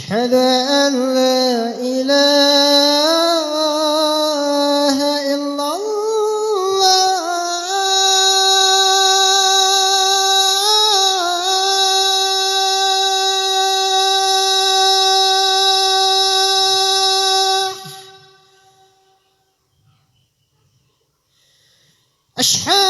أشهد أن لا إله إلا الله. أشهد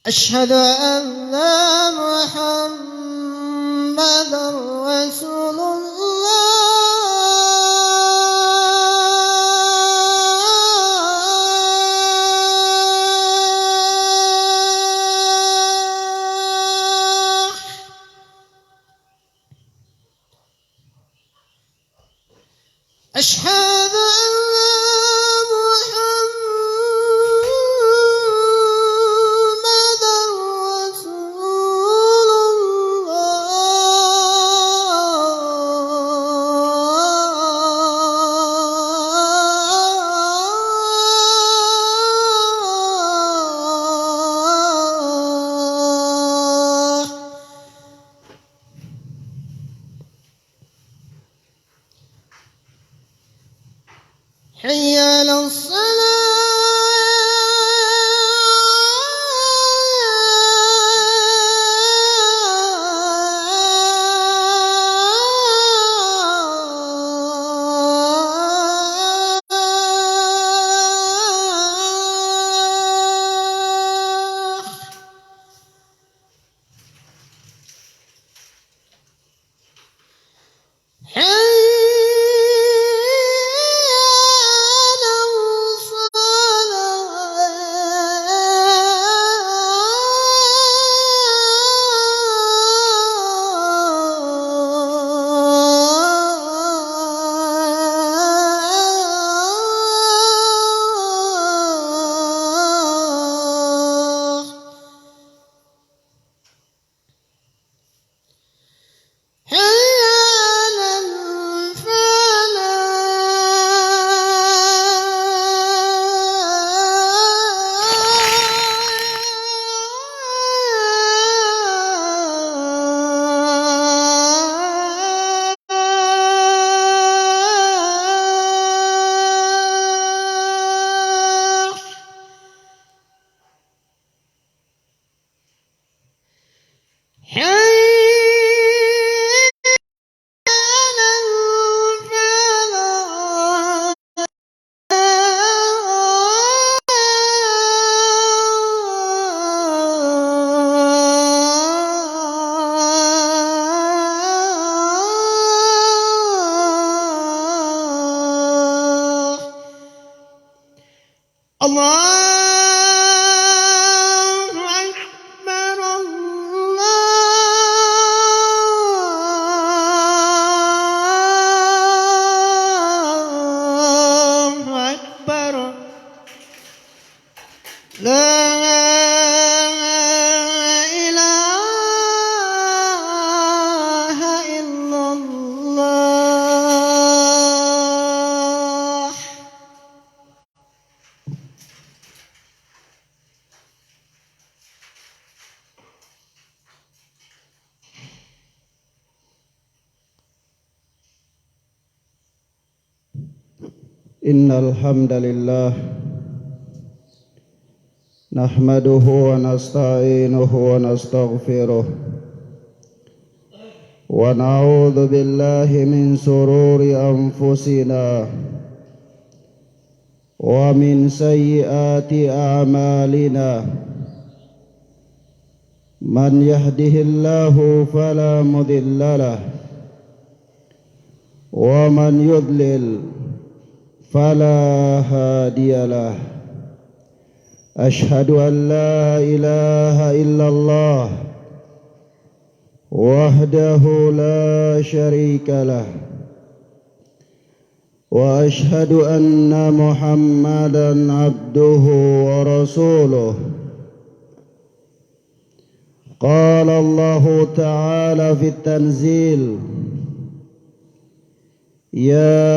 أشهد أن محمد رسول الله. أشهد حي على الله أكبر الله أكبر لا إله إلا الله. إن الحمد لله نحمده ونستعينه ونستغفره ونعوذ بالله من شرور أنفسنا ومن سيئات أعمالنا من يهده الله فلا مضل له ومن يضلل فلا هادي له. أشهد أن لا إله إلا الله وحده لا شريك له وأشهد أن محمدا عبده ورسوله. قال الله تعالى في التنزيل: يا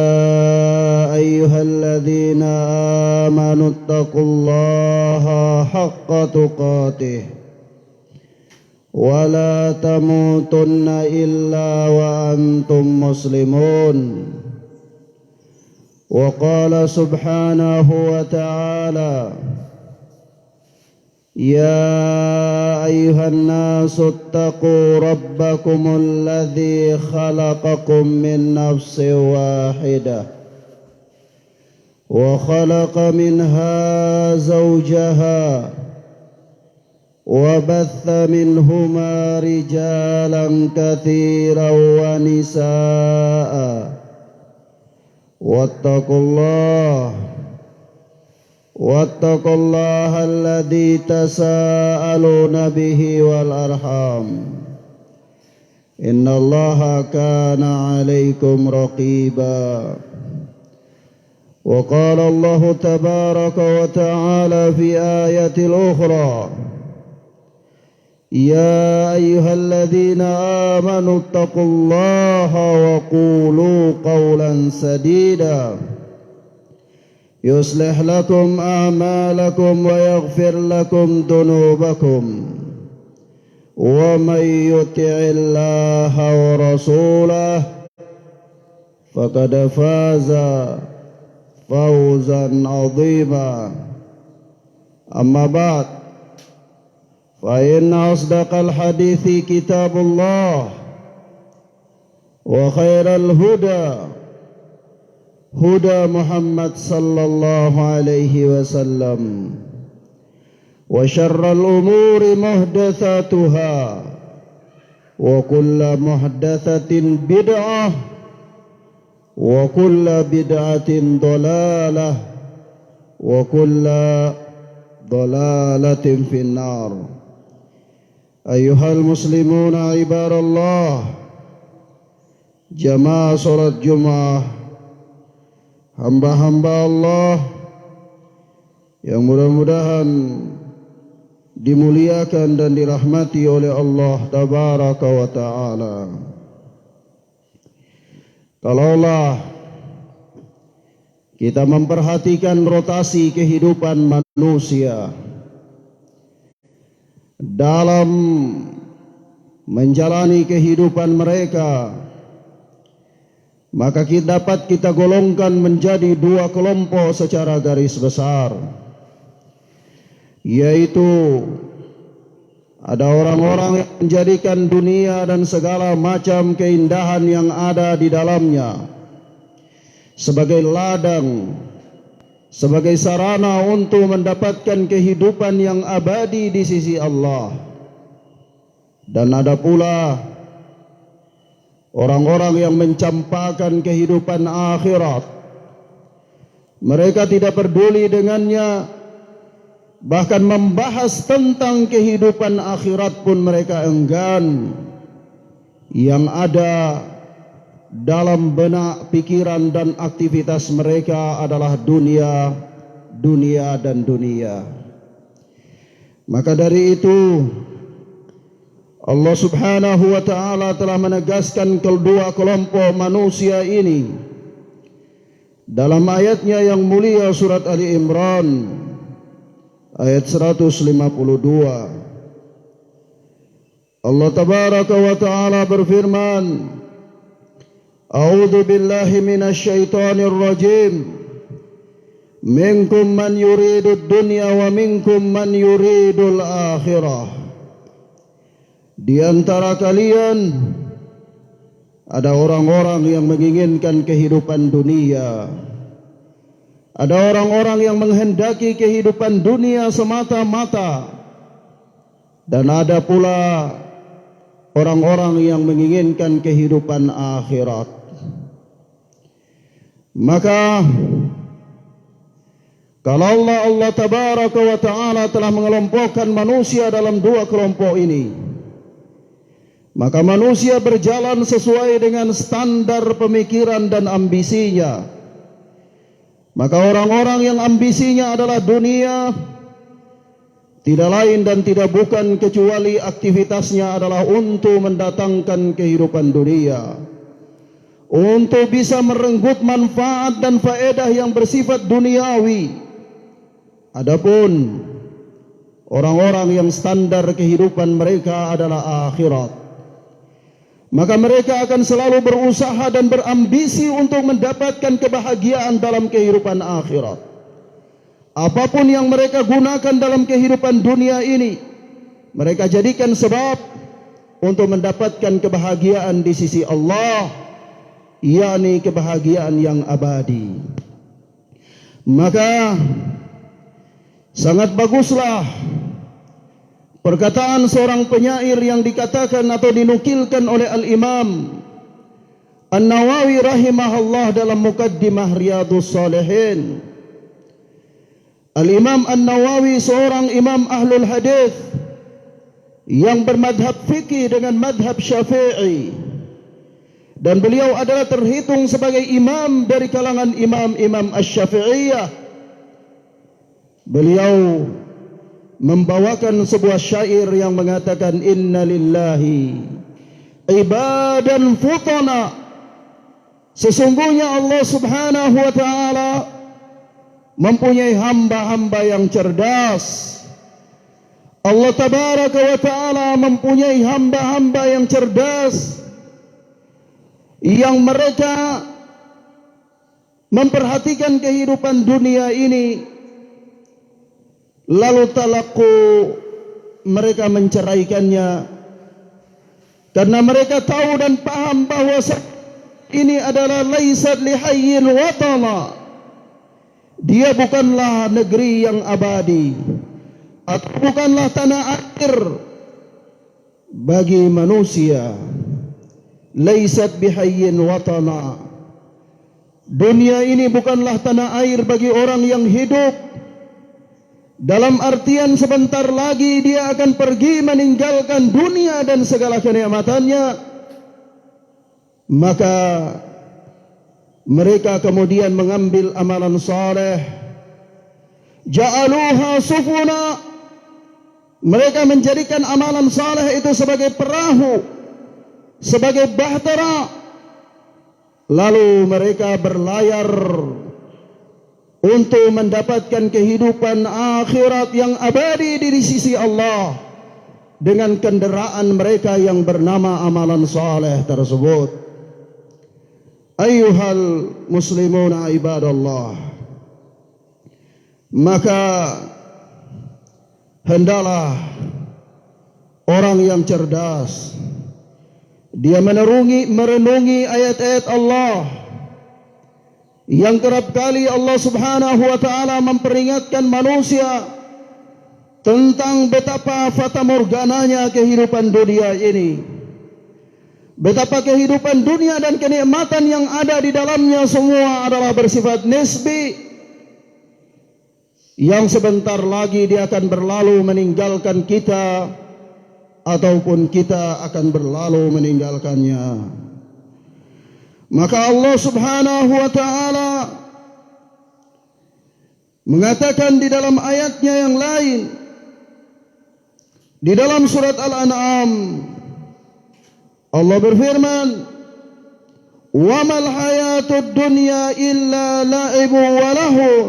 أيها الذين آمنوا اتقوا الله حق تقاته ولا تموتن إلا وأنتم مسلمون. وقال سبحانه وتعالى: يا أيها الناس اتقوا ربكم الذي خلقكم من نفس واحدة وخلق منها زوجها وبث منهما رجالا كثيرا ونساء واتقوا الله الذي تساءلون به والأرحام إن الله كان عليكم رقيبا. وقال الله تبارك وتعالى في آية أخرى: يا أيها الذين آمنوا اتقوا الله وقولوا قولا سديدا يصلح لكم أعمالكم ويغفر لكم ذنوبكم ومن يطع الله ورسوله فقد فاز فوزا عظيما. أما بعد، فإن أصدق الحديث كتاب الله وخير الهدى هدى محمد صلى الله عليه وسلم وشر الأمور محدثاتها وكل محدثة بدعة وكل بدعة ضلالة وكل ضلالة في النار. أيها المسلمون عباد الله، jamaah salat Jumat, hamba-hamba Allah yang mudah-mudahan dimuliakan dan dirahmati oleh Allah Tabaraka wa Ta'ala. Kalaulah kita memperhatikan rotasi kehidupan manusia dalam menjalani kehidupan mereka, maka dapat kita golongkan menjadi dua kelompok secara garis besar, yaitu ada orang-orang yang menjadikan dunia dan segala macam keindahan yang ada di dalamnya sebagai ladang, sebagai sarana untuk mendapatkan kehidupan yang abadi di sisi Allah. Dan ada pula orang-orang yang mencampakkan kehidupan akhirat. Mereka tidak peduli dengannya, bahkan membahas tentang kehidupan akhirat pun mereka enggan. Yang ada dalam benak, pikiran dan aktivitas mereka adalah dunia, dunia dan dunia. Maka dari itu Allah Subhanahu wa Ta'ala telah menegaskan kedua kelompok manusia ini dalam ayatnya yang mulia surat Ali Imran ayat 152. Allah Tabaraka wa Ta'ala berfirman: A'udzu billahi minasy syaithanir rajim. Minkum man yuridud dunya wa minkum man yuridul akhirah. Di antara kalian ada orang-orang yang menginginkan kehidupan dunia. Ada orang-orang yang menghendaki kehidupan dunia semata-mata. Dan ada pula orang-orang yang menginginkan kehidupan akhirat. Maka kalau Allah Tabaraka wa Ta'ala telah mengelompokkan manusia dalam dua kelompok ini, maka manusia berjalan sesuai dengan standar pemikiran dan ambisinya. Maka orang-orang yang ambisinya adalah dunia, tidak lain dan tidak bukan kecuali aktivitasnya adalah untuk mendatangkan kehidupan dunia, untuk bisa merenggut manfaat dan faedah yang bersifat duniawi. Adapun orang-orang yang standar kehidupan mereka adalah akhirat, maka mereka akan selalu berusaha dan berambisi untuk mendapatkan kebahagiaan dalam kehidupan akhirat. Apapun yang mereka gunakan dalam kehidupan dunia ini, mereka jadikan sebab untuk mendapatkan kebahagiaan di sisi Allah, yakni kebahagiaan yang abadi. Maka sangat baguslah perkataan seorang penyair yang dikatakan atau dinukilkan oleh Al-Imam An-Nawawi rahimahullah dalam Muqaddimah Riyadhus Shalihin. Al-Imam An-Nawawi seorang imam ahlul hadis yang bermadhab fikih dengan madhab Syafi'i, dan beliau adalah terhitung sebagai imam dari kalangan imam-imam Asy-Syafi'iyah. Beliau membawakan sebuah syair yang mengatakan, inna lillahi ibadan futana, sesungguhnya Allah subhanahu wa ta'ala mempunyai hamba-hamba yang cerdas. Allah tabaraka wa ta'ala mempunyai hamba-hamba yang cerdas, yang mereka memperhatikan kehidupan dunia ini, lalu talaku mereka menceraikannya karena mereka tahu dan paham bahawa ini adalah laisat lihayyil watana, dia bukanlah negeri yang abadi atau bukanlah tanah air bagi manusia. Laisat bihayyin watana, dunia ini bukanlah tanah air bagi orang yang hidup, dalam artian sebentar lagi dia akan pergi meninggalkan dunia dan segala kenikmatannya. Maka mereka kemudian mengambil amalan saleh, ja'aluha sufuna, mereka menjadikan amalan saleh itu sebagai perahu, sebagai bahtera, lalu mereka berlayar untuk mendapatkan kehidupan akhirat yang abadi di sisi Allah dengan kenderaan mereka yang bernama amalan saleh tersebut. Ayyuhal muslimuna ibadallah, maka hendaklah orang yang cerdas dia merenungi ayat-ayat Allah yang kerap kali Allah subhanahu wa ta'ala memperingatkan manusia tentang betapa fatamorgananya kehidupan dunia ini. Betapa kehidupan dunia dan kenikmatan yang ada di dalamnya semua adalah bersifat nisbi, yang sebentar lagi dia akan berlalu meninggalkan kita, ataupun kita akan berlalu meninggalkannya. Maka Allah subhanahu wa ta'ala mengatakan di dalam ayatnya yang lain, di dalam surat Al-An'am, Allah berfirman, wa mal hayatud dunya illa la'ibu wa lahun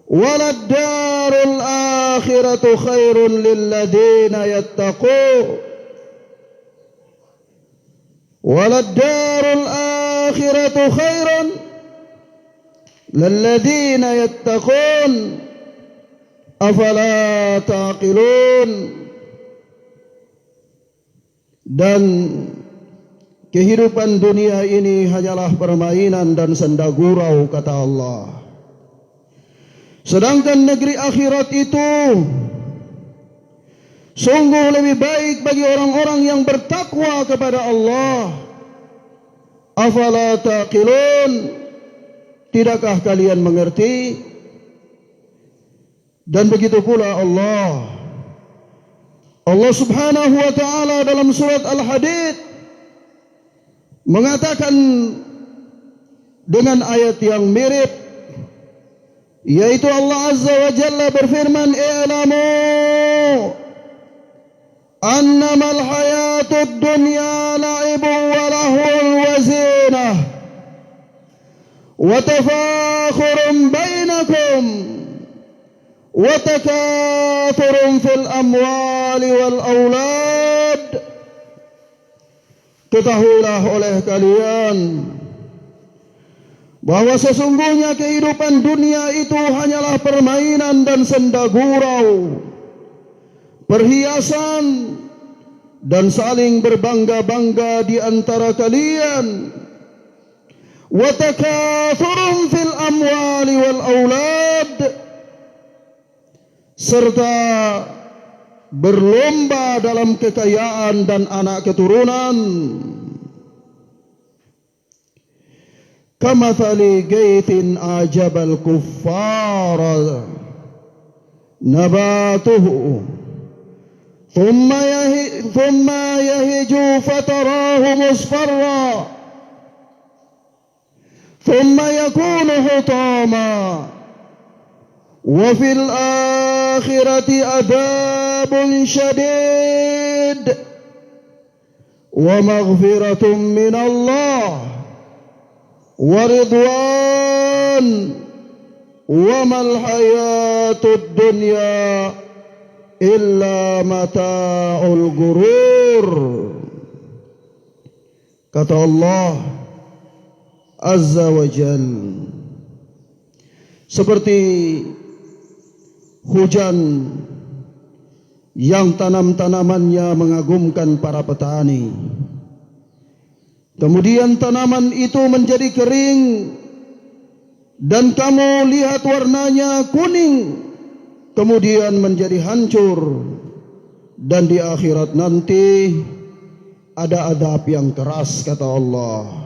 walad darul akhiratu khairun lilladina yattaqun walad darul akhiratu khairun lilladina yattaqun afala taqilun. Dan kehidupan dunia ini hanyalah permainan dan senda gurau, kata Allah. Sedangkan negeri akhirat itu sungguh lebih baik bagi orang-orang yang bertakwa kepada Allah. Afala taqilun, tidakkah kalian mengerti? Dan begitu pula Allah subhanahu wa ta'ala dalam surat Al-Hadid mengatakan dengan ayat yang mirip, yaitu Allah Azza wa Jalla berfirman, "I'lamu annamal hayatud dunya la'ibun wa lahun wa zinah wa tafakhurun bainakum wa takathurun fil amwali wal aulad." Ketahuilah oleh kalian bahwa sesungguhnya kehidupan dunia itu hanyalah permainan dan senda gurau, perhiasan dan saling berbangga-bangga di antara kalian. Wa takathurun fil amwali wal aulad, serta berlomba dalam kekayaan dan anak keturunan. Kamathali gaithin ajabal kuffara nabatuhu thumma yahiju fatarahu musfarra thumma yakunu hutama wa fil akhirati adabun syadid wa maghfiratun min Allah wa ridwan wa mal hayatud dunya illa mata'ul gurur. Kata Allah Azza wa Jal, seperti hujan yang tanam-tanamannya mengagumkan para petani, kemudian tanaman itu menjadi kering dan kamu lihat warnanya kuning, kemudian menjadi hancur, dan di akhirat nanti ada adab yang keras, kata Allah.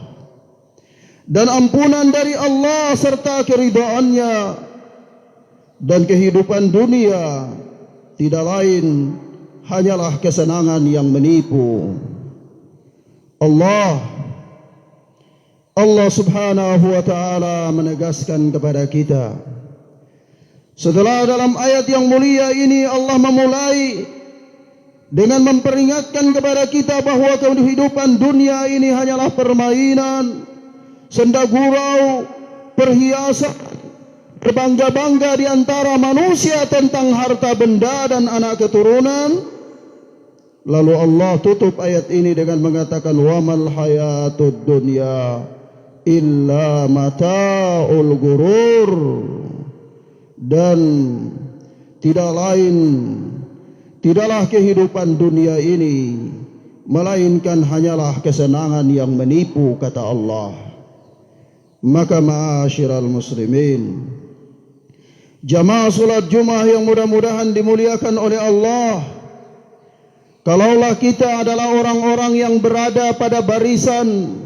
Dan ampunan dari Allah serta keridhaannya, dan kehidupan dunia tidak lain hanyalah kesenangan yang menipu. Allah subhanahu wa ta'ala menegaskan kepada kita, setelah dalam ayat yang mulia ini Allah memulai dengan memperingatkan kepada kita bahwa kehidupan dunia ini hanyalah permainan, senda gurau, perhiasan, berbangga-bangga di antara manusia tentang harta benda dan anak keturunan. Lalu Allah tutup ayat ini dengan mengatakan, wa mal hayatud dunya illa mata'ul gurur, dan tidaklah kehidupan dunia ini melainkan hanyalah kesenangan yang menipu, kata Allah. Maka ma'asyiral muslimin, jamaah salat Jumat yang mudah-mudahan dimuliakan oleh Allah, kalaulah kita adalah orang-orang yang berada pada barisan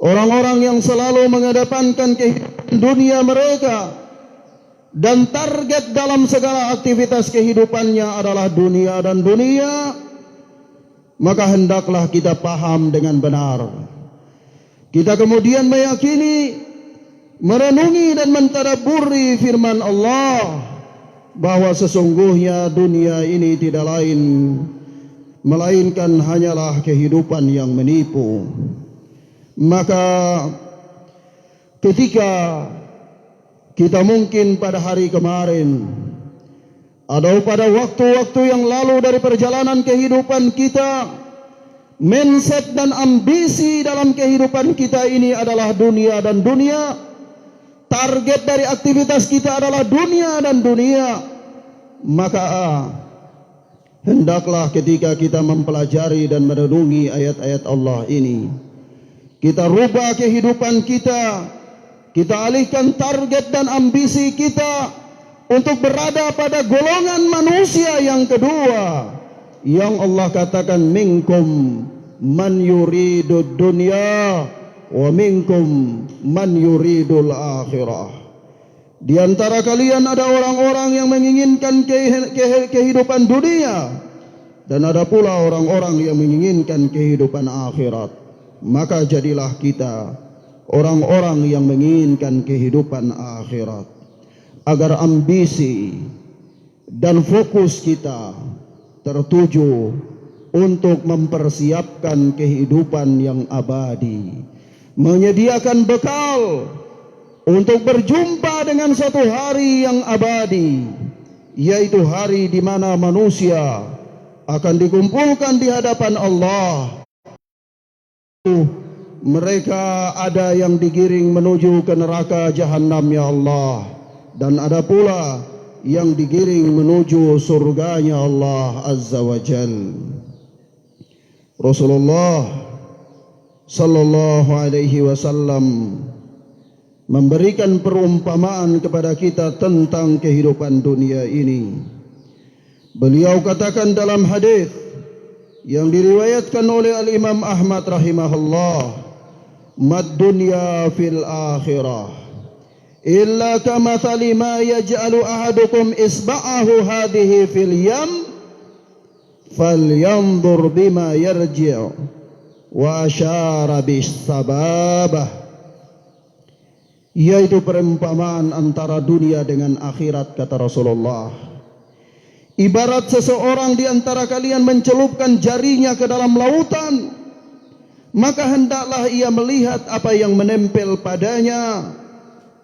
orang-orang yang selalu mengedepankan kehidupan dunia mereka, dan target dalam segala aktivitas kehidupannya adalah dunia dan dunia, maka hendaklah kita paham dengan benar. Kita kemudian meyakini, merenungi dan mentadabburi firman Allah, bahwa sesungguhnya dunia ini tidak lain melainkan hanyalah kehidupan yang menipu. Maka ketika kita mungkin pada hari kemarin atau pada waktu-waktu yang lalu dari perjalanan kehidupan kita, mindset dan ambisi dalam kehidupan kita ini adalah dunia dan dunia, target dari aktivitas kita adalah dunia dan dunia, maka hendaklah ketika kita mempelajari dan merenungi ayat-ayat Allah ini, kita rubah kehidupan kita, kita alihkan target dan ambisi kita untuk berada pada golongan manusia yang kedua, yang Allah katakan, minkum man yuridud dunya wa minkum man yuridul akhirah. Di antara kalian ada orang-orang yang menginginkan kehidupan dunia, dan ada pula orang-orang yang menginginkan kehidupan akhirat. Maka jadilah kita orang-orang yang menginginkan kehidupan akhirat, agar ambisi dan fokus kita tertuju untuk mempersiapkan kehidupan yang abadi, menyediakan bekal untuk berjumpa dengan satu hari yang abadi, yaitu hari di mana manusia akan dikumpulkan di hadapan Allah. Mereka ada yang digiring menuju ke neraka jahanam, ya Allah, dan ada pula yang digiring menuju surganya Allah Azza wa Jal. Rasulullah sallallahu alaihi wasallam memberikan perumpamaan kepada kita tentang kehidupan dunia ini. Beliau katakan dalam hadis yang diriwayatkan oleh Al-Imam Ahmad rahimahullah, "Mad dunya fil akhirah illa kamathali ma yaj'alu ahadukum isba'ahu hadhihi fil yam falyanzur bima yarji' wa asyara bis sababah." Yaitu perumpamaan antara dunia dengan akhirat, kata Rasulullah. Ibarat seseorang di antara kalian mencelupkan jarinya ke dalam lautan, maka hendaklah ia melihat apa yang menempel padanya.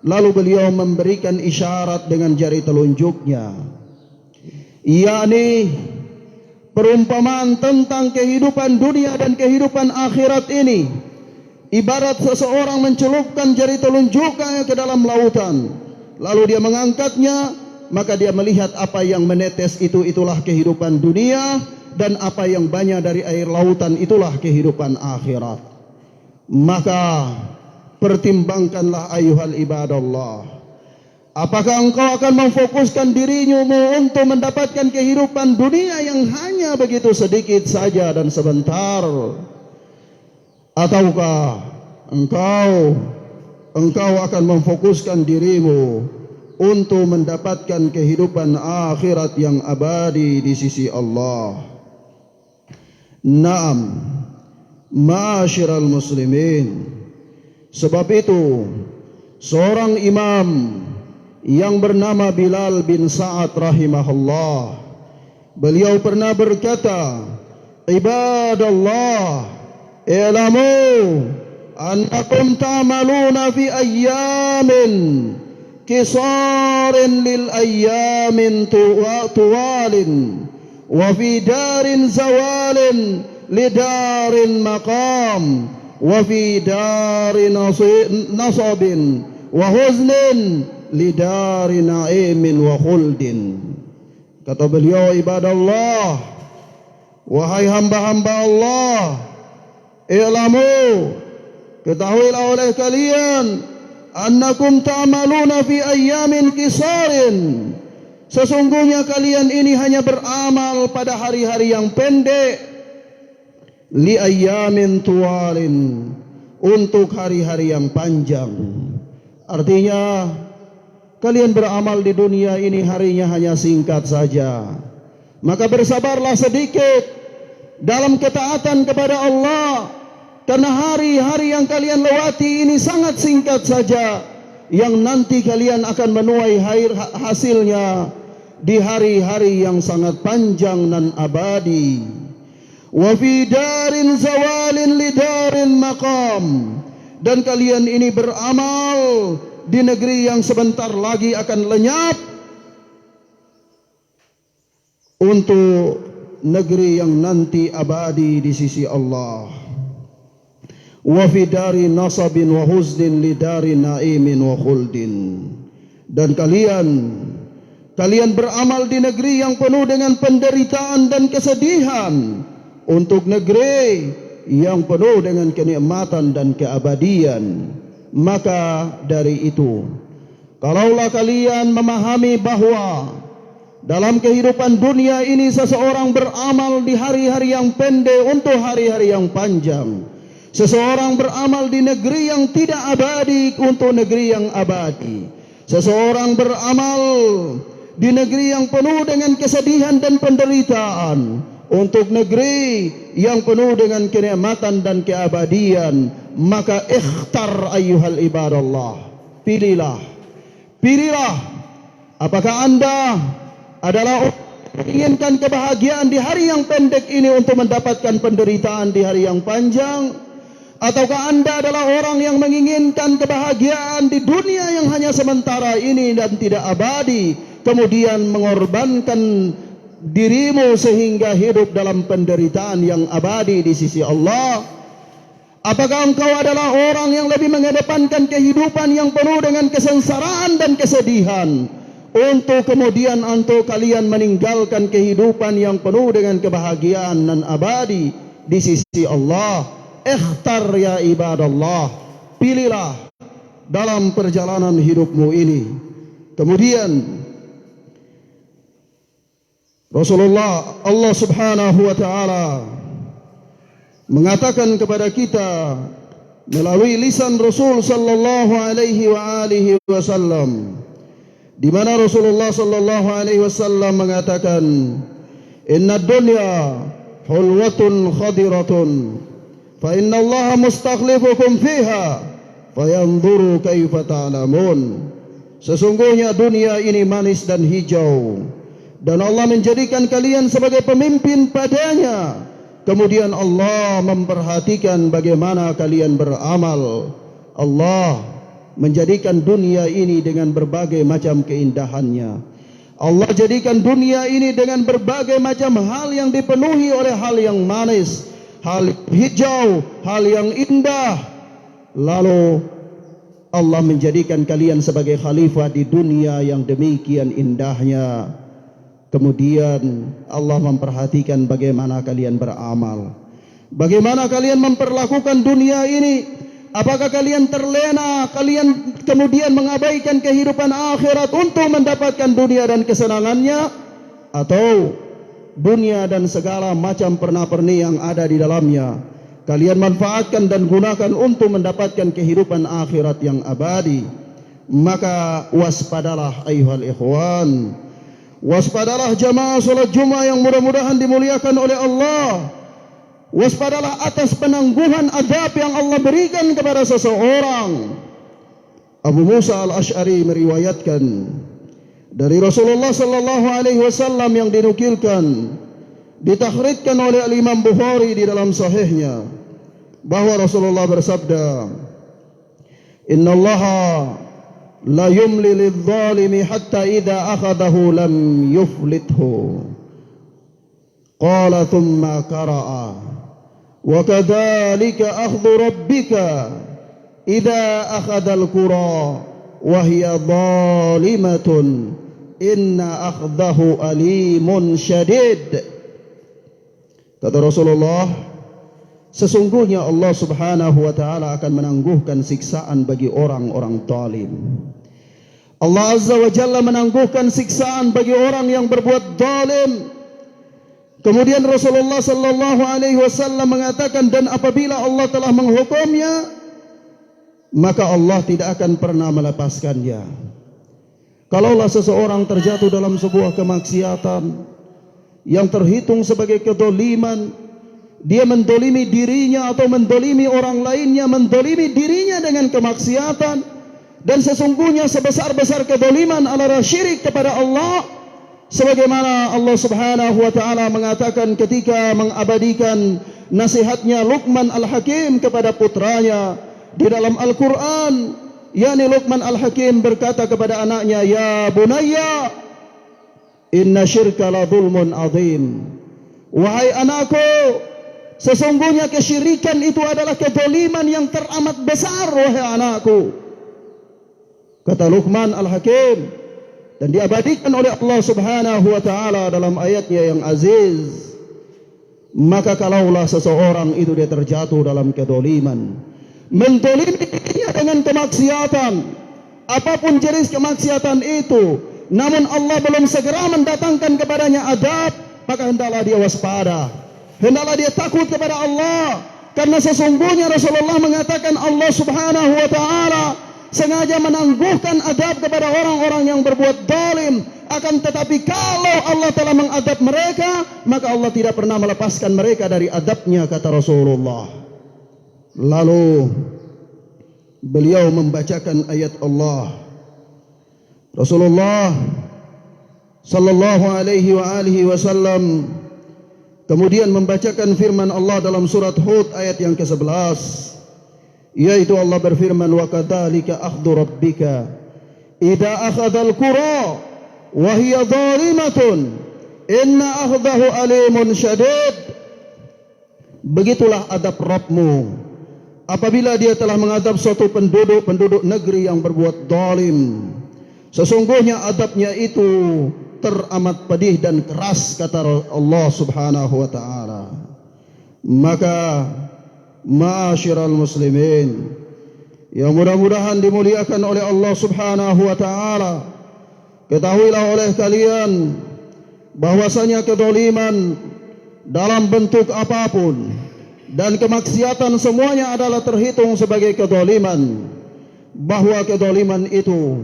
Lalu beliau memberikan isyarat dengan jari telunjuknya, yakni perumpamaan tentang kehidupan dunia dan kehidupan akhirat ini ibarat seseorang mencelupkan jari telunjuknya ke dalam lautan, lalu dia mengangkatnya, maka dia melihat apa yang menetes itulah kehidupan dunia, dan apa yang banyak dari air lautan itulah kehidupan akhirat. Maka pertimbangkanlah ayuhal ibadallah, apakah engkau akan memfokuskan dirimu untuk mendapatkan kehidupan dunia yang hanya begitu sedikit saja dan sebentar, ataukah engkau akan memfokuskan dirimu untuk mendapatkan kehidupan akhirat yang abadi di sisi Allah? Naam, ma'asyiral muslimin, sebab itu seorang imam yang bernama Bilal bin Sa'ad rahimahullah, beliau pernah berkata, "Ibadallah, i'lamu annakum ta'maluna fi ayyamin kisarin lil ayyamin tuwalin wa fi darin zawalin lidarin maqam wa fi darin nasabin wa huznin lidari na'imin wa khuldin." Kata beliau, ibadallah, wahai hamba-hamba Allah, i'lamu, ketahuilah oleh kalian, annakum ta'maluna fi ayyamin kisarin, sesungguhnya kalian ini hanya beramal pada hari-hari yang pendek, li ayyamin tuwalin, untuk hari-hari yang panjang. Artinya kalian beramal di dunia ini harinya hanya singkat saja, maka bersabarlah sedikit dalam ketaatan kepada Allah, karena hari-hari yang kalian lewati ini sangat singkat saja, yang nanti kalian akan menuai hasilnya di hari-hari yang sangat panjang dan abadi. Wa fi darin zawalin lidarin maqam, dan kalian ini beramal di negeri yang sebentar lagi akan lenyap untuk negeri yang nanti abadi di sisi Allah. Wa fi dari nasabin wa huzdin li dari na'imin wa khuldin, dan kalian beramal di negeri yang penuh dengan penderitaan dan kesedihan, untuk negeri yang penuh dengan kenikmatan dan keabadian. Maka dari itu, kalaulah kalian memahami bahwa dalam kehidupan dunia ini seseorang beramal di hari-hari yang pendek untuk hari-hari yang panjang, seseorang beramal di negeri yang tidak abadi untuk negeri yang abadi, seseorang beramal di negeri yang penuh dengan kesedihan dan penderitaan untuk negeri yang penuh dengan kenikmatan dan keabadian, maka ikhtar ayyuhal ibadallah, pilihlah. Apakah anda adalah inginkan kebahagiaan di hari yang pendek ini untuk mendapatkan penderitaan di hari yang panjang, ataukah anda adalah orang yang menginginkan kebahagiaan di dunia yang hanya sementara ini dan tidak abadi, kemudian mengorbankan dirimu sehingga hidup dalam penderitaan yang abadi di sisi Allah? Apakah engkau adalah orang yang lebih mengedepankan kehidupan yang penuh dengan kesengsaraan dan kesedihan, untuk kemudian kalian meninggalkan kehidupan yang penuh dengan kebahagiaan dan abadi di sisi Allah? Ikhtar ya ibadallah, pilihlah dalam perjalanan hidupmu ini. Kemudian Rasulullah, Allah subhanahu wa ta'ala mengatakan kepada kita melalui lisan Rasul sallallahu alaihi wa alihi wasallam, di mana Rasulullah sallallahu alaihi wasallam mengatakan, inna dunya hulwatun khadiratun fa inna Allah mustakhlifukum fiha fayanzuru kaifa ta'lamun. Sesungguhnya dunia ini manis dan hijau, dan Allah menjadikan kalian sebagai pemimpin padanya. Kemudian Allah memperhatikan bagaimana kalian beramal. Allah menjadikan dunia ini dengan berbagai macam keindahannya. Allah jadikan dunia ini dengan berbagai macam hal yang dipenuhi oleh hal yang manis, hal hijau, hal yang indah. Lalu Allah menjadikan kalian sebagai khalifah di dunia yang demikian indahnya. Kemudian Allah memperhatikan bagaimana kalian beramal, bagaimana kalian memperlakukan dunia ini. Apakah kalian terlena, kalian kemudian mengabaikan kehidupan akhirat untuk mendapatkan dunia dan kesenangannya, atau dunia dan segala macam perna-perni yang ada di dalamnya kalian manfaatkan dan gunakan untuk mendapatkan kehidupan akhirat yang abadi? Maka waspadalah ayuhal ikhwan, waspadalah jamaah salat Jumat yang mudah-mudahan dimuliakan oleh Allah. Waspadalah atas penangguhan adab yang Allah berikan kepada seseorang. Abu Musa al-Ash'ari meriwayatkan dari Rasulullah sallallahu alaihi wasallam yang dinukilkan, ditakhrijkan oleh Imam Bukhari di dalam sahihnya, bahwa Rasulullah bersabda, innallaha la yumli lidh-dhalimi hatta idza akhadahu lam yuflithu. Qala thumma qara'a wa kadzalika akhdhu rabbika idza akhadhal qura wa hiya dhalimatun inna akhdahu alimun syadid. Kata Rasulullah, sesungguhnya Allah subhanahu wa ta'ala akan menangguhkan siksaan bagi orang-orang zalim. Allah azza wa jalla menangguhkan siksaan bagi orang yang berbuat zalim. Kemudian Rasulullah sallallahu alaihi wasallam mengatakan, dan apabila Allah telah menghukumnya, maka Allah tidak akan pernah melepaskannya. Kalaulah seseorang terjatuh dalam sebuah kemaksiatan yang terhitung sebagai kedoliman, dia mendolimi dirinya atau mendolimi orang lainnya, mendolimi dirinya dengan kemaksiatan, dan sesungguhnya sebesar-besar kedoliman adalah syirik kepada Allah. Sebagaimana Allah subhanahu wa ta'ala mengatakan ketika mengabadikan nasihatnya Luqman al-Hakim kepada putranya di dalam Al-Quran, yakni Luqman al-Hakim berkata kepada anaknya, ya bunayya inna syirka la dhulmun azim. Wahai anakku, sesungguhnya kesyirikan itu adalah kedoliman yang teramat besar, wahai anakku. Kata Luqman al-Hakim, dan diabadikan oleh Allah subhanahu wa ta'ala dalam ayatnya yang aziz. Maka kalaulah seseorang itu dia terjatuh dalam kedoliman, mendoliminya dengan kemaksiatan, apapun jenis kemaksiatan itu, namun Allah belum segera mendatangkan kepadanya adab, maka hendaklah dia waspada, hendaklah dia takut kepada Allah. Karena sesungguhnya Rasulullah mengatakan Allah subhanahu wa ta'ala sengaja menangguhkan adab kepada orang-orang yang berbuat zalim Akan tetapi kalau Allah telah mengadab mereka, maka Allah tidak pernah melepaskan mereka dari adabnya, kata Rasulullah. Lalu beliau membacakan ayat Allah. Rasulullah sallallahu alaihi wasallam kemudian membacakan firman Allah dalam surat Hud ayat yang ke-11, yaitu Allah berfirman, wa kadzalika akhdhu rabbika idza akhadhal qura wa hiya zalimatun inna akhdahu alimun syadid. Begitulah adab Rabbmu apabila dia telah mengadab suatu penduduk negeri yang berbuat zalim. Sesungguhnya adabnya itu teramat pedih dan keras, kata Allah Subhanahu wa taala. Maka ma'asyiral muslimin yang mudah-mudahan dimuliakan oleh Allah Subhanahu wa taala, ketahuilah oleh kalian bahwasanya kedoliman dalam bentuk apapun dan kemaksiatan semuanya adalah terhitung sebagai kedoliman. Bahwa kedoliman itu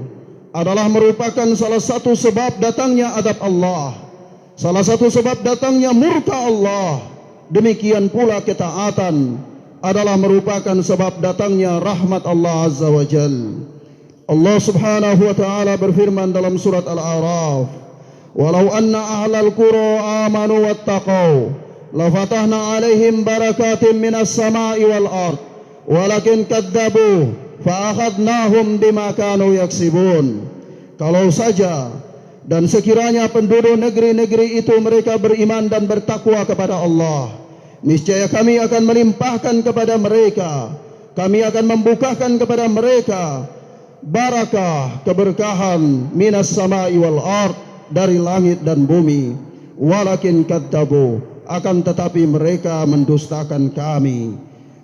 adalah merupakan salah satu sebab datangnya adab Allah, salah satu sebab datangnya murka Allah. Demikian pula ketaatan adalah merupakan sebab datangnya rahmat Allah Azza wa Jalla. Allah Subhanahu wa taala berfirman dalam surat Al-A'raf, "Walau anna ahlal qura amanu wattaqau, la fatahna 'alaihim barakatin minas sama'i wal ard, walakin kadzabu fa akhadnahum bima kanu yaksibun." Kalau saja dan sekiranya penduduk negeri-negeri itu mereka beriman dan bertakwa kepada Allah, niscaya kami akan melimpahkan kepada mereka, kami akan membukakan kepada mereka barakah, keberkahan minas sama'i wal ard, dari langit dan bumi. Walakin kadzabu, akan tetapi mereka mendustakan kami.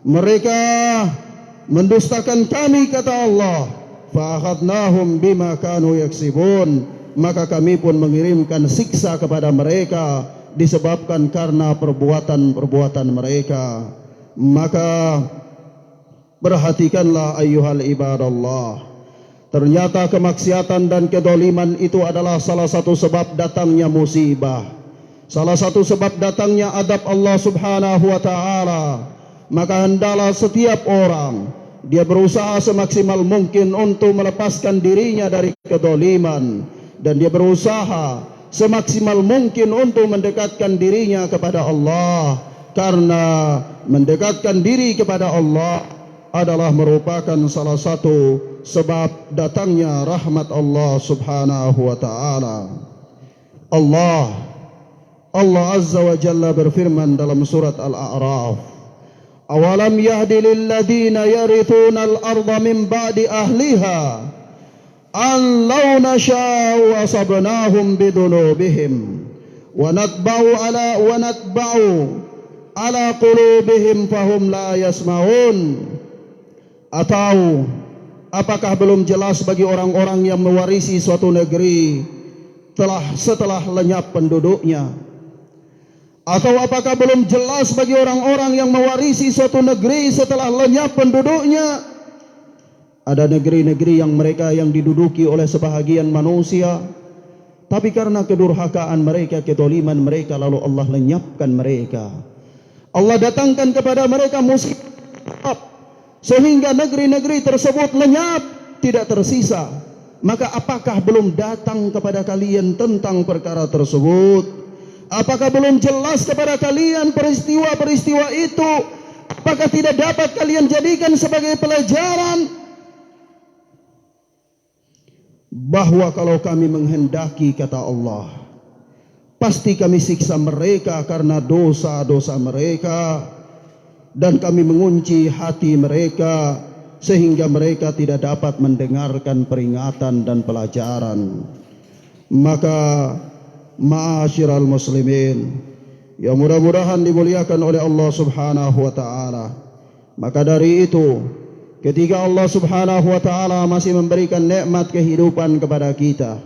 Mereka mendustakan kami, kata Allah. Fa akhadnahum bima kanu yaksibun, maka kami pun mengirimkan siksa kepada mereka disebabkan karena perbuatan-perbuatan mereka. Maka perhatikanlah ayyuhal ibadallah, ternyata kemaksiatan dan kedoliman itu adalah salah satu sebab datangnya musibah, salah satu sebab datangnya adab Allah Subhanahu wa taala. Maka hendaklah setiap orang dia berusaha semaksimal mungkin untuk melepaskan dirinya dari kedoliman, dan dia berusaha semaksimal mungkin untuk mendekatkan dirinya kepada Allah, karena mendekatkan diri kepada Allah adalah merupakan salah satu sebab datangnya rahmat Allah Subhanahu wa taala. Allah Azza wa Jalla berfirman dalam surat Al-A'raf, "Awalam yahdi lil ladzina yarithuna al-ardha min ba'di ahliha an law nasha'u asabnahum bidunubihim wa natba'u ala qulubihim fahum la yasma'un." Atau apakah belum jelas bagi orang-orang yang mewarisi suatu negeri setelah lenyap penduduknya? Atau apakah belum jelas bagi orang-orang yang mewarisi suatu negeri setelah lenyap penduduknya? Ada negeri-negeri yang mereka yang diduduki oleh sebahagian manusia, tapi karena kedurhakaan mereka, kedoliman mereka, lalu Allah lenyapkan mereka. Allah datangkan kepada mereka musibah sehingga negeri-negeri tersebut lenyap, tidak tersisa. Maka apakah belum datang kepada kalian tentang perkara tersebut? Apakah belum jelas kepada kalian peristiwa-peristiwa itu? Apakah tidak dapat kalian jadikan sebagai pelajaran bahwa kalau kami menghendaki, kata Allah, pasti kami siksa mereka karena dosa-dosa mereka, dan kami mengunci hati mereka sehingga mereka tidak dapat mendengarkan peringatan dan pelajaran. Maka ma'asyiral muslimin yang mudah-mudahan dimuliakan oleh Allah Subhanahu wa taala, maka dari itu ketika Allah Subhanahu wa taala masih memberikan nikmat kehidupan kepada kita,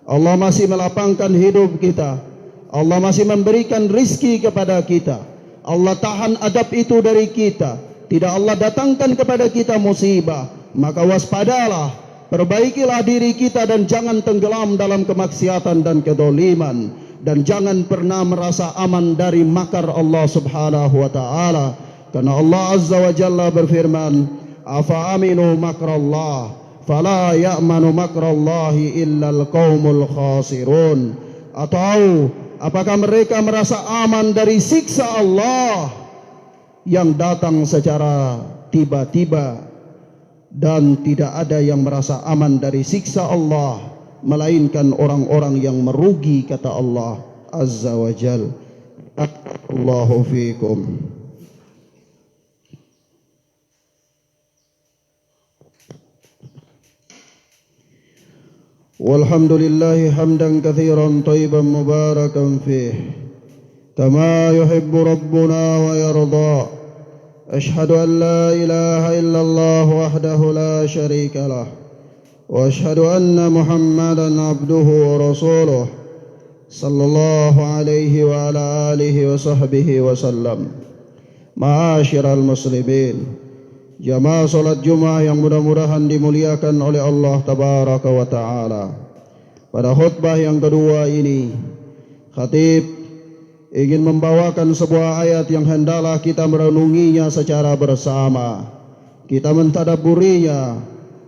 Allah masih melapangkan hidup kita, Allah masih memberikan rizki kepada kita, Allah tahan adab itu dari kita, tidak Allah datangkan kepada kita musibah, maka waspadalah, Perbaikilah diri kita dan jangan tenggelam dalam kemaksiatan dan kedoliman. Dan jangan pernah merasa aman dari makar Allah subhanahu wa ta'ala. Karena Allah azza wa jalla berfirman, Afa aminu makrallah, fala ya'manu makrallahi illal qaumul khasirun. Atau apakah mereka merasa aman dari siksa Allah yang datang secara tiba-tiba? Dan tidak ada yang merasa aman dari siksa Allah melainkan orang-orang yang merugi, kata Allah azza wa jal. Allahu fiikum. Walhamdulillahi hamdan katsiran thayyiban mubarakan fih kama yuhibbu rabbuna wa yarda. Ashhadu an la ilaha illallah wahdahu la syarika lah wa ashhadu anna Muhammadan abduhu wa rasuluh sallallahu alaihi wa ala alihi wa sahbihi wa sallam. Ma'asyiral muslimin, jamaah salat Jumat yang mudah-mudahan dimuliakan oleh Allah tabaraka wa taala. Pada khutbah yang kedua ini, khatib ingin membawakan sebuah ayat yang hendaklah kita merenunginya secara bersama. Kita mentadabburinya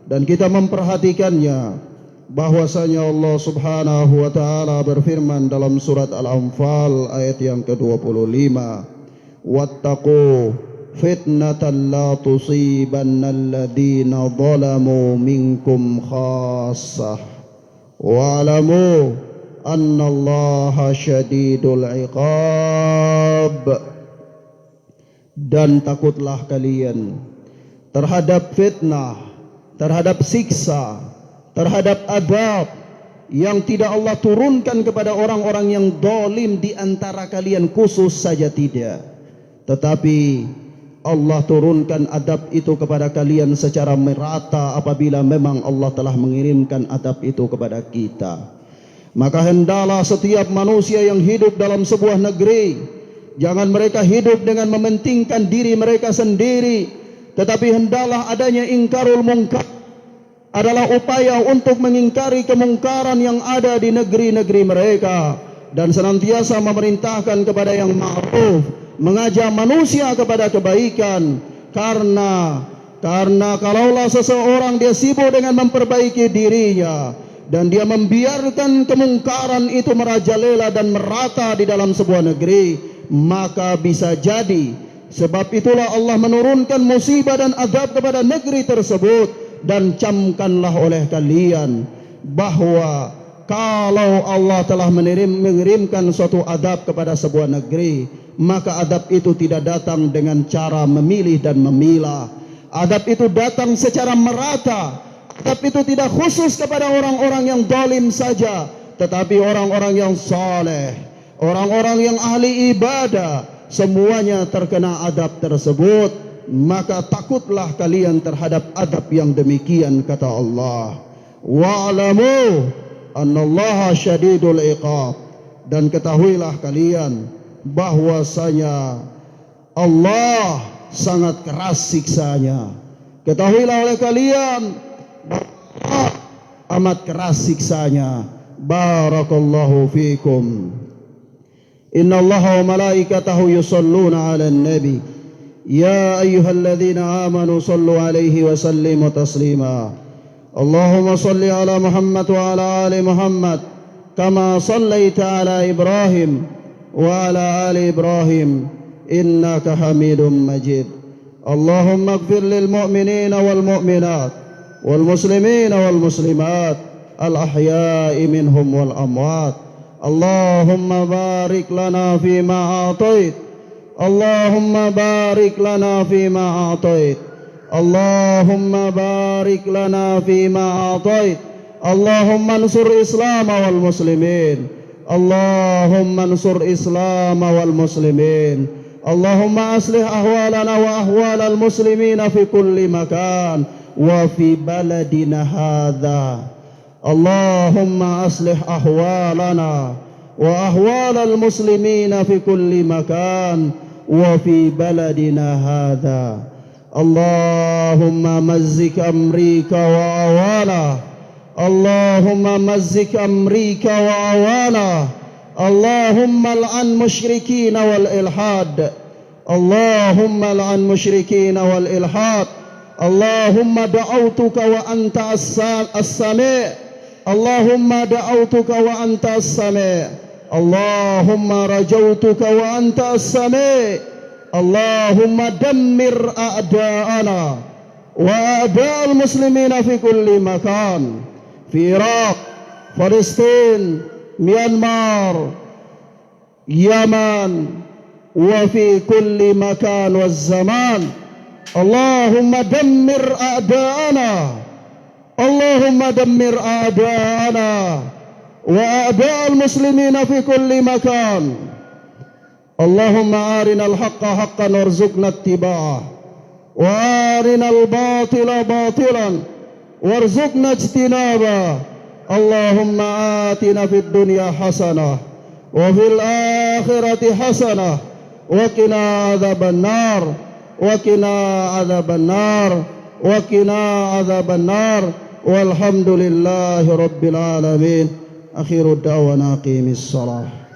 dan kita memperhatikannya, bahwasanya Allah subhanahu wa ta'ala berfirman dalam surat Al-Anfal ayat yang ke-25, Wattaqu fitnatan la tusibanna alladhina zalamu minkum khassah wa'lamu annallaha syadidul iqab. Dan takutlah kalian terhadap fitnah, terhadap siksa, terhadap adab yang tidak Allah turunkan kepada orang-orang yang zalim di antara kalian khusus saja tidak, tetapi Allah turunkan adab itu kepada kalian secara merata apabila memang Allah telah mengirimkan adab itu kepada kita. Maka hendaklah setiap manusia yang hidup dalam sebuah negeri, jangan mereka hidup dengan mementingkan diri mereka sendiri, tetapi hendaklah adanya ingkarul mungkar adalah upaya untuk mengingkari kemungkaran yang ada di negeri-negeri mereka, dan senantiasa memerintahkan kepada yang ma'ruf, mengajak manusia kepada kebaikan. Karena kalaulah seseorang dia sibuk dengan memperbaiki dirinya dan dia membiarkan kemungkaran itu merajalela dan merata di dalam sebuah negeri, maka bisa jadi sebab itulah Allah menurunkan musibah dan azab kepada negeri tersebut. Dan camkanlah oleh kalian bahwa kalau Allah telah mengirimkan suatu adab kepada sebuah negeri, maka adab itu tidak datang dengan cara memilih dan memilah. Adab itu datang secara merata. Adab itu tidak khusus kepada orang-orang yang zalim saja, tetapi orang-orang yang saleh, orang-orang yang ahli ibadah, semuanya terkena adab tersebut. Maka takutlah kalian terhadap adab yang demikian, kata Allah. Wa'lamu annallaha syadidul iqab. Dan ketahuilah kalian bahwasanya Allah sangat keras siksanya. Ketahuilah oleh kalian bahwa amat keras siksanya. Barakallahu fikum. Innallaha wa malaikatahu yusalluna 'alan nabi. يا أيها الذين آمنوا صلوا عليه وسلموا تسليما. اللهم صل على محمد وعلى آل محمد كما صليت على إبراهيم وعلى آل إبراهيم إنك حميد مجيد. اللهم اغفر للمؤمنين والمؤمنات والمسلمين والمسلمات الأحياء منهم والأموات. اللهم بارك لنا فيما أعطيت. اللهم بارك لنا فيما أعطيت. اللهم بارك لنا فيما أعطيت. اللهم انصر الإسلام والمسلمين. اللهم انصر الإسلام والمسلمين. اللهم أصلح أحوالنا وأحوال المسلمين في كل مكان وفي بلدنا هذا. اللهم أصلح أحوالنا وأحوال المسلمين في كل مكان وفي بلدنا هذا. Allahumma mazzik amrika wa awana, Allahumma mazzik amrika wa awana, Allahumma al'an musyrikina wal ilhad, Allahumma al'an musyrikina wal ilhad. Allahumma da'autuka wa anta as-sami', Allahumma da'autuka wa anta as-sami', Allahumma rajautuka wa anta as-sami', Allahumma dammir a'da'ana wa a'da'al muslimina fi kulli makan, fi Iraq, Palestin, Myanmar, Yaman, wa fi kulli makan wa zaman. Allahumma dammir a'da'ana, Allahumma dammir a'da'ana wa a'da'al muslimina fi kulli makan. Allahumma arina al-haqqa haqqan warzuqna ittiba'ah, wa arina al-batila batilan warzuqna ijtinabah. Allahumma atina fid dunya hasanah wa fil akhirati hasanah wa qina adzaban nar, wa qina adzaban nar, wa qina adzaban nar. Walhamdulillahi rabbil alamin. Akhiru da'wana aqimis salah.